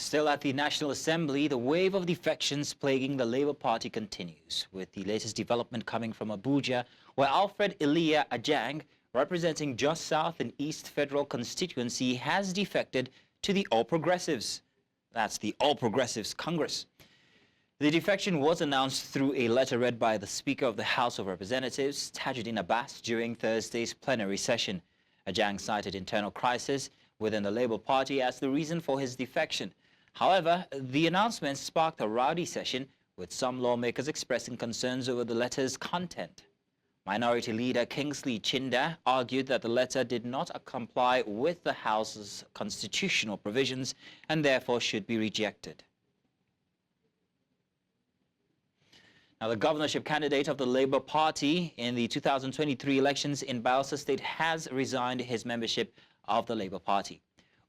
Still at the National Assembly, the wave of defections plaguing the Labour Party continues, with the latest development coming from Abuja, where Alfred Elia Ajang, representing just South and East Federal Constituency, has defected to the All Progressives. That's the All Progressives Congress. The defection was announced through a letter read by the Speaker of the House of Representatives, Tajuddin Abbas, during Thursday's plenary session. Ajang cited internal crisis within the Labour Party as the reason for his defection. However, the announcement sparked a rowdy session, with some lawmakers expressing concerns over the letter's content. Minority Leader Kingsley Chinda argued that the letter did not comply with the House's constitutional provisions and therefore should be rejected. Now, the governorship candidate of the Labour Party in the 2023 elections in Bayelsa State has resigned his membership of the Labour Party.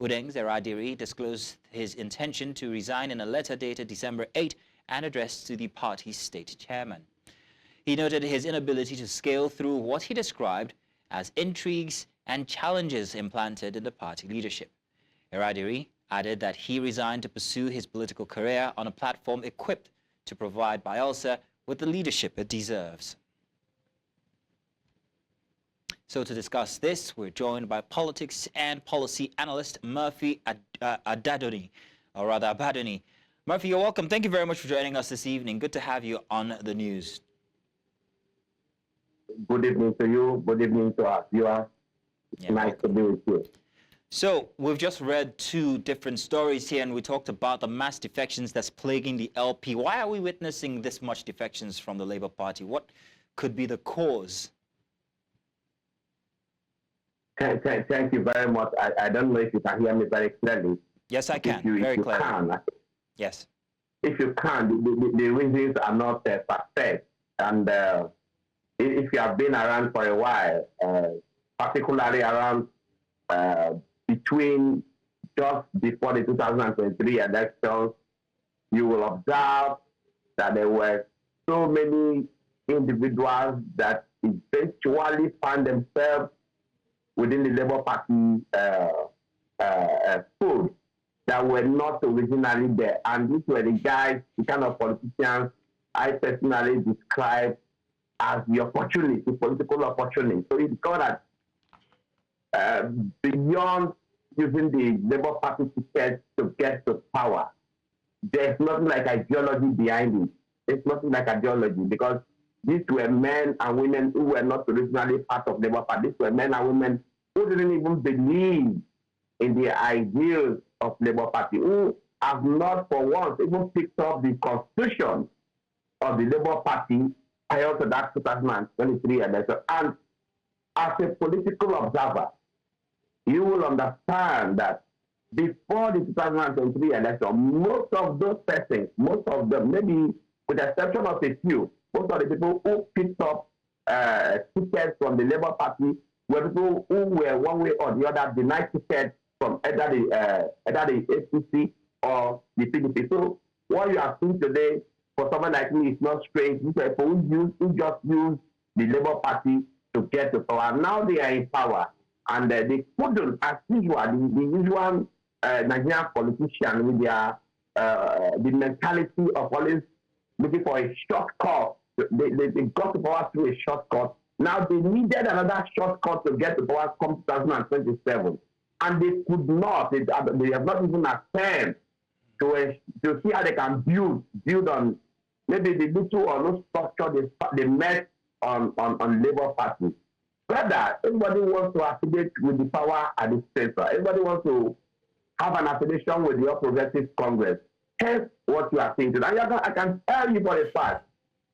Udengs Eradiri disclosed his intention to resign in a letter dated December 8 and addressed to the party's state chairman. He noted his inability to scale through what he described as intrigues and challenges implanted in the party leadership. Eradiri added that he resigned to pursue his political career on a platform equipped to provide Bayelsa with the leadership it deserves. So to discuss this, we're joined by politics and policy analyst Murphy Abadoni. Murphy, you're welcome. Thank you very much for joining us this evening. Good to have you on the news. Good evening to you. Good evening to our viewers. It's nice to be with you. So we've just read two different stories here, and we talked about the mass defections that's plaguing the LP. Why are we witnessing this much defections from the Labour Party? What could be the cause? Thank you very much. I don't know if you can hear me very clearly. Yes, I can. Very clearly. Yes. If you can, the reasons are not perfect. And if you have been around for a while, particularly around between just before the 2023 elections, you will observe that there were so many individuals that eventually found themselves within the Labour Party fold that were not originally there. And these were the guys, the kind of politicians I personally describe as the opportunity, political opportunity. So it's got that beyond using the Labour Party ticket to get to power, there's nothing like ideology behind it. There's nothing like ideology, because these were men and women who were not originally part of Labour Party. These were men and women who didn't even believe in the ideals of Labour Party, who have not for once even picked up the constitution of the Labour Party prior to that 2023 election. And as a political observer, you will understand that before the 2023 election, most of those persons, most of them, maybe with the exception of a few, most of the people who picked up tickets from the Labour Party were people who were one way or the other denied tickets from either the APC or the PDP. So what you are seeing today for someone like me is not strange. These are people who just use the Labour Party to get to power. Now they are in power, and they couldn't, as usual, the usual Nigerian politician with their the mentality of always looking for a shortcut. They got to power through a shortcut. Now they needed another shortcut to get to power come 2027. And they could not. They have not even attempted to see how they can build on maybe the little or no structure they met on Labour Party. Rather, everybody wants to affiliate with the power at the center. Everybody wants to have an affiliation with the All Progressive Congress. Hence what you are seeing today. And I can tell you for a fact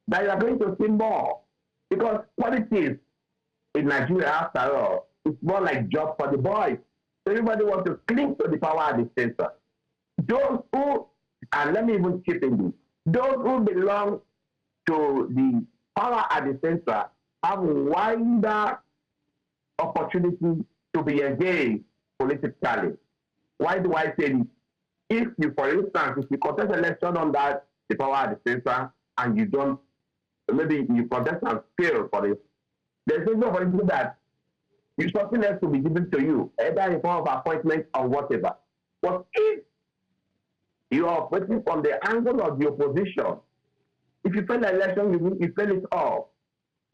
that you are going to see more. Because politics in Nigeria, after all, it's more like job for the boys. Everybody wants to cling to the power at the center. Those who, and let me even chip in this, those who belong to the power at the center have wider opportunity to be engaged politically. Why do I say this? If you, for instance, if you contest election under the power at the center and you don't, maybe you contest and fail for it, there's no for you that something else to be given to you, either in form of appointment or whatever. But if You are operating from the angle of the opposition. If you fail the election, you fail it all.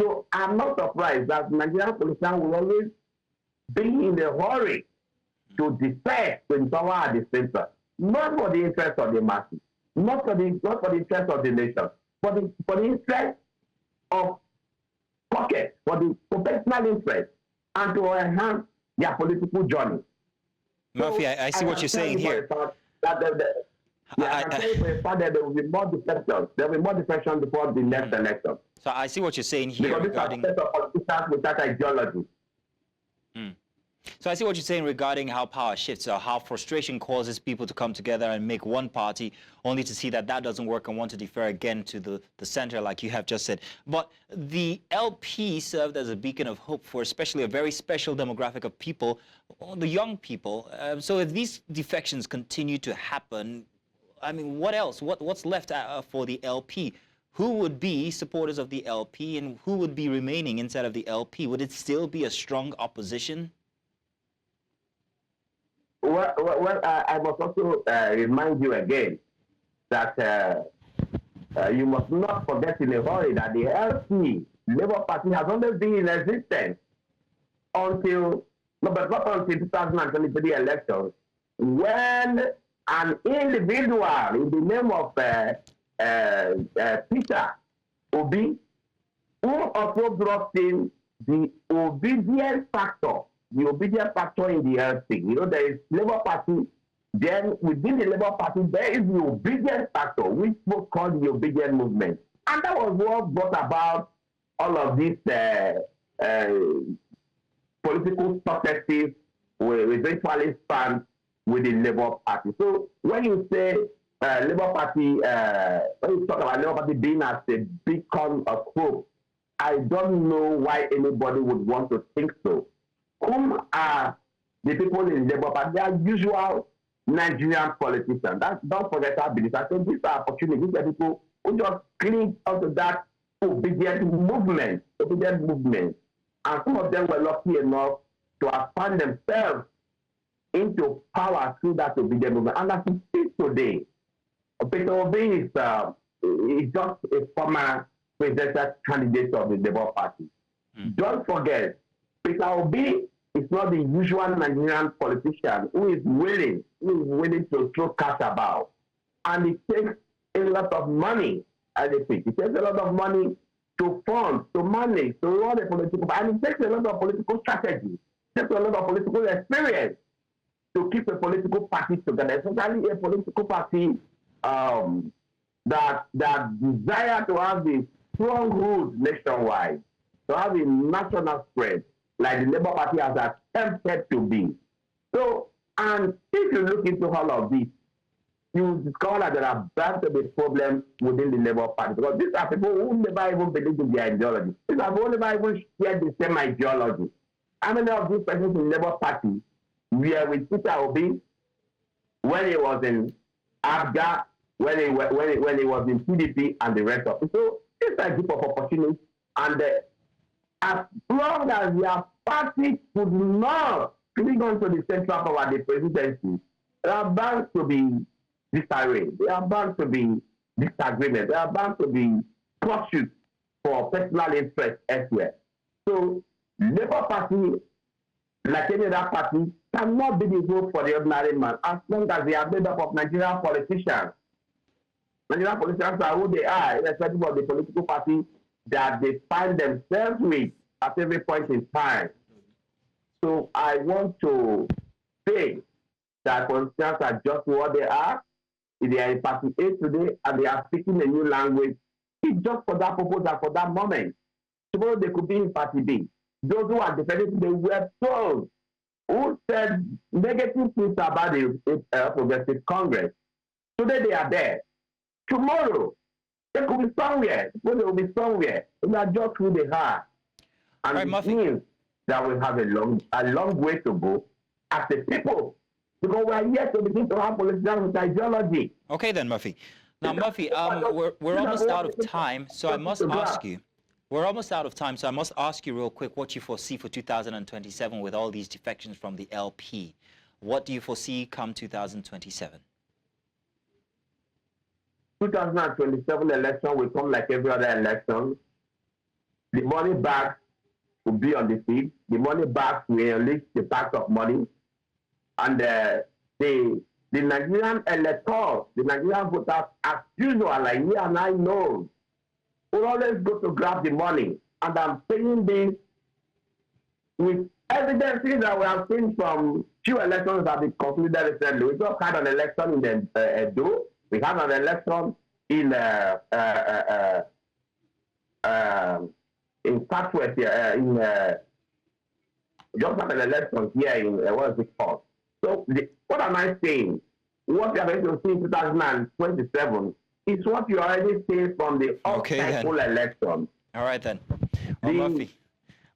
So I'm not surprised that Nigerian politicians will always be in a hurry to defect in power at the center, not for the interest of the masses, not for the interest of the nation, but for the interest of pocket, for personal interest, and to enhance their political journey. Murphy, I see what you're saying here. I can tell you for a fact that there will be more defections. There will be more defections before the next election. So I see what you're saying here regarding... Because this is a set of politicians without ideology. So I see what you're saying regarding how power shifts, or how frustration causes people to come together and make one party, only to see that that doesn't work and want to defer again to the center, like you have just said. But the LP served as a beacon of hope for especially a very special demographic of people, the young people. So if these defections continue to happen, I mean, what else? What's left for the LP? Who would be supporters of the LP, and who would be remaining inside of the LP? Would it still be a strong opposition? Well, I must also remind you again that you must not forget in a hurry that the LP, Labour Party, has only been in existence until, not until 2023 elections, when an individual in the name of Peter Obi, who also brought in the obedience factor. The obedience factor in the LP. You know, there is Labour Party. Then within the Labour Party, there is the obedience factor, which was called the obedience movement. And that was what brought about all of these political successes will eventually stand with the Labour Party. So when you say Labour Party, when you talk about Labour Party being as a beacon of hope, I don't know why anybody would want to think so. Whom are the people in Labour Party? They are usual Nigerian politicians. Don't forget our beliefs. I think these are opportunities. These are people who just cling onto that obedient movement. And some of them were lucky enough to have found themselves into power through that obedient movement. And as we speak today, Peter Obi is just a former presidential candidate of the Labour Party. Don't forget, Peter Obi is not the usual Nigerian politician who is willing to throw cash about. And it takes a lot of money, I repeat. It takes a lot of money to fund, to manage, to run a political party. And it takes a lot of political strategy. It takes a lot of political experience to keep a political party together, especially a political party that desire to have a strong root nationwide, to have a national spread, like the Labour Party has attempted to be. So, and if you look into all of this, you discover that there are bound to be problems within the Labour Party, because these are people who never even believe in their ideology. These are people who never even share the same ideology. How many of these persons in the Labour Party were with Peter Obi when he was in ABGA, when he was in PDP, and the rest of it? So, it's a group of opportunities, and as long as their party could not cling on to the central power, the presidency, there are bound to be disarray. There are bound to be disagreement. There are bound to be pursuits for personal interest elsewhere. So, Labour Party, like any other party, cannot be the hope for the ordinary man as long as they are made up of Nigerian politicians. Nigerian politicians are who they are, irrespective of the political party that they find themselves with at every point in time. So I want to say that politicians are just what they are. If they are in party A today and they are speaking a new language, it's just for that purpose and for that moment. Tomorrow they could be in party B. Those who are defending, they were told, who said negative things about the Progressive Congress. Today they are there. Tomorrow, they could be somewhere. They will be somewhere. They are just who they are. And it means that we have a long way to go as a people, because we are yet to begin to have politicians with ideology. Okay then, Murphy. Now, Murphy, we're almost out of time, so I must ask you. We're almost out of time, so I must ask you real quick what you foresee for 2027 with all these defections from the LP. What do you foresee come 2027? 2027 election will come like every other election. The money bags will be on the seat. The money bags will unleash the tax of money. And the Nigerian electors, the Nigerian voters, as usual, like you and I know, will always go to grab the money. And I'm saying this with evidences that we have seen from few elections that have been concluded recently. We just had an election in Edo. We had an election in Southwest here, just had an election here in what is it called? So what am I saying? What we are going to see in 2027 is what you already seen from the off-cycle election. All right then. Well, Murphy,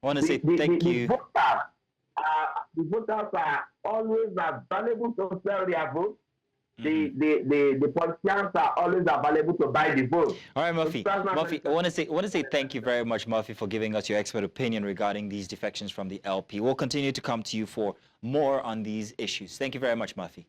I want to say thank you. The voters are always available to sell their vote. The politicians are always available to buy the vote. All right, Murphy. Murphy, I want to say thank you very much, Murphy, for giving us your expert opinion regarding these defections from the LP. We'll continue to come to you for more on these issues. Thank you very much, Murphy.